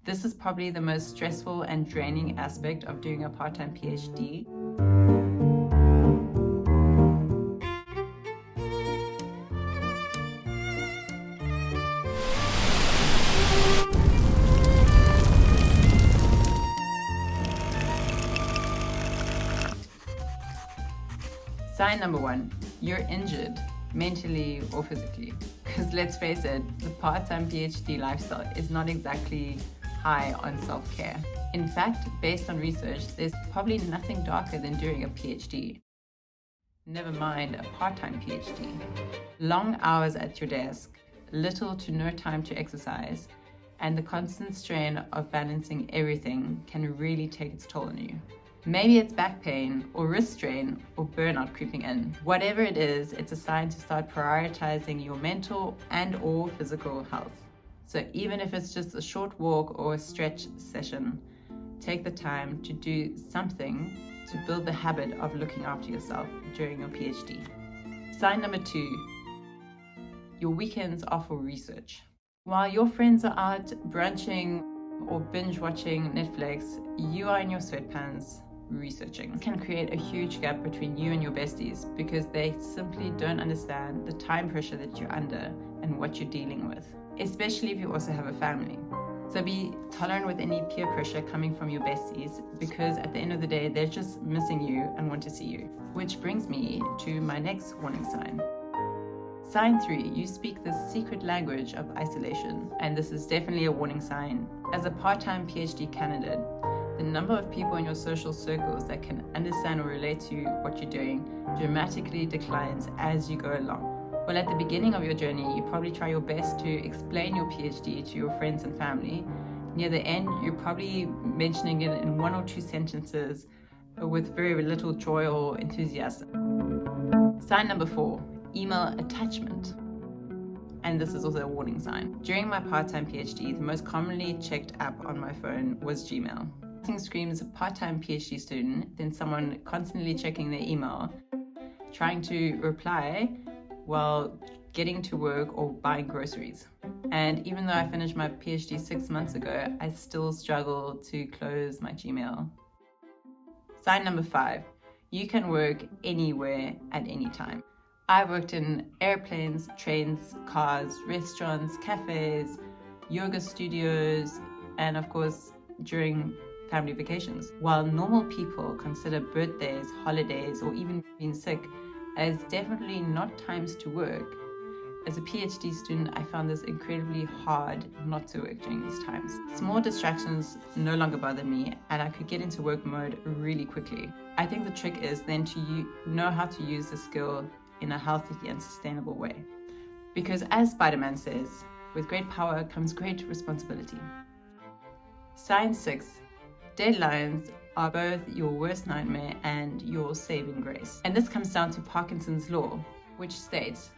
This is probably the most stressful and draining aspect of doing a part-time PhD. Sign number one, you're injured, mentally or physically. Because let's face it, the part-time PhD lifestyle is not exactly high on self-care. In fact, based on research, there's probably nothing darker than doing a PhD. Never mind a part-time PhD. Long hours at your desk, little to no time to exercise, and the constant strain of balancing everything can really take its toll on you. Maybe it's back pain or wrist strain or burnout creeping in. Whatever it is, it's a sign to start prioritizing your mental and or physical health. So even if it's just a short walk or a stretch session, take the time to do something to build the habit of looking after yourself during your PhD. Sign number two, your weekends are for research. While your friends are out brunching or binge watching Netflix, you are in your sweatpants researching. It can create a huge gap between you and your besties because they simply don't understand the time pressure that you're under and what you're dealing with, especially if you also have a family. So be tolerant with any peer pressure coming from your besties because at the end of the day, they're just missing you and want to see you. Which brings me to my next warning sign. Sign 3, you speak the secret language of isolation, and this is definitely a warning sign. As a part-time PhD candidate, the number of people in your social circles that can understand or relate to what you're doing dramatically declines as you go along. Well, at the beginning of your journey, you probably try your best to explain your PhD to your friends and family. Near the end, you're probably mentioning it in 1 or 2 sentences with very little joy or enthusiasm. Sign number 4, email attachment. And this is also a warning sign. During my part-time PhD, the most commonly checked app on my phone was Gmail. Nothing screams a part-time PhD student than someone constantly checking their email, trying to reply while getting to work or buying groceries. And even though I finished my PhD 6 months ago, I still struggle to close my Gmail. Sign number 5, you can work anywhere at any time. I've worked in airplanes, trains, cars, restaurants, cafes, yoga studios, and of course, during family vacations. While normal people consider birthdays, holidays, or even being sick as definitely not times to work, as a PhD student, I found this incredibly hard not to work during these times. Small distractions no longer bother me, and I could get into work mode really quickly. I think the trick is then to know how to use the skill in a healthy and sustainable way. Because as Spider-Man says, with great power comes great responsibility. Sign 6, deadlines are both your worst nightmare and your saving grace. And this comes down to Parkinson's law, which states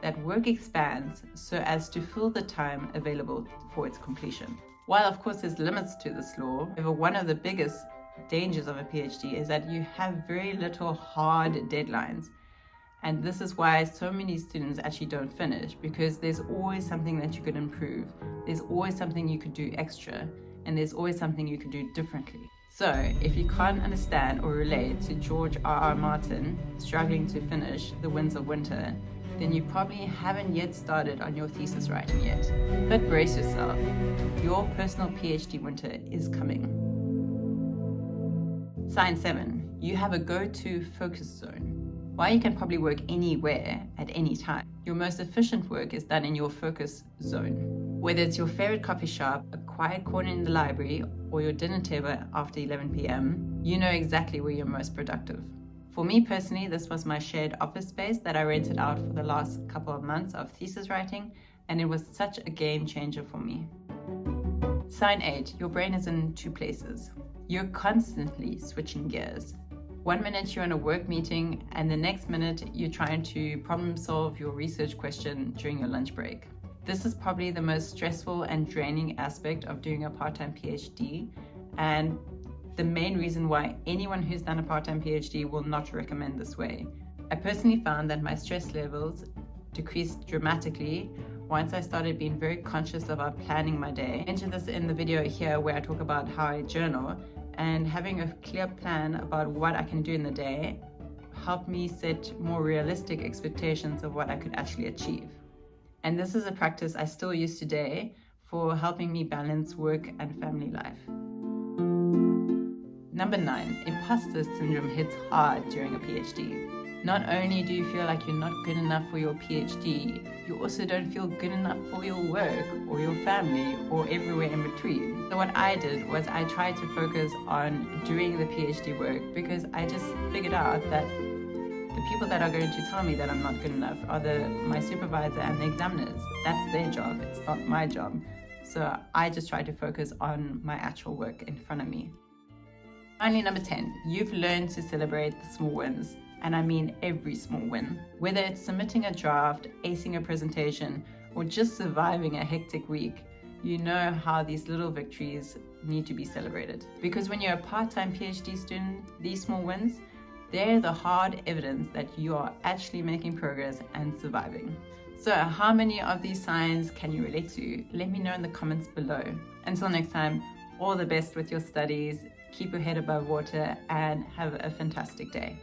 that work expands so as to fill the time available for its completion. While of course there's limits to this law, one of the biggest dangers of a PhD is that you have very little hard deadlines. And this is why so many students actually don't finish, because there's always something that you could improve. There's always something you could do extra, and there's always something you could do differently. So if you can't understand or relate to George R.R. Martin struggling to finish The Winds of Winter, then you probably haven't yet started on your thesis writing yet. But brace yourself, your personal PhD winter is coming. Sign 7, you have a go-to focus zone. While you can probably work anywhere at any time, your most efficient work is done in your focus zone. Whether it's your favorite coffee shop, a quiet corner in the library, or your dinner table after 11 p.m., you know exactly where you're most productive. For me personally, this was my shared office space that I rented out for the last couple of months of thesis writing, and it was such a game changer for me. Sign 8, your brain is in 2 places. You're constantly switching gears. 1 minute you're in a work meeting, and the next minute you're trying to problem solve your research question during your lunch break. This is probably the most stressful and draining aspect of doing a part-time PhD, and the main reason why anyone who's done a part-time PhD will not recommend this way. I personally found that my stress levels decreased dramatically once I started being very conscious about planning my day. I mentioned this in the video here where I talk about how I journal, and having a clear plan about what I can do in the day helped me set more realistic expectations of what I could actually achieve. And this is a practice I still use today for helping me balance work and family life. Number 9, imposter syndrome hits hard during a PhD. Not only do you feel like you're not good enough for your PhD, you also don't feel good enough for your work or your family or everywhere in between. So what I did was I tried to focus on doing the PhD work, because I just figured out that the people that are going to tell me that I'm not good enough are my supervisor and the examiners. That's their job, it's not my job. So I just tried to focus on my actual work in front of me. Finally, number 10, you've learned to celebrate the small wins. And I mean every small win. Whether it's submitting a draft, acing a presentation, or just surviving a hectic week, you know how these little victories need to be celebrated. Because when you're a part-time PhD student, these small wins, they're the hard evidence that you are actually making progress and surviving. So how many of these signs can you relate to? Let me know in the comments below. Until next time, all the best with your studies, keep your head above water, and have a fantastic day.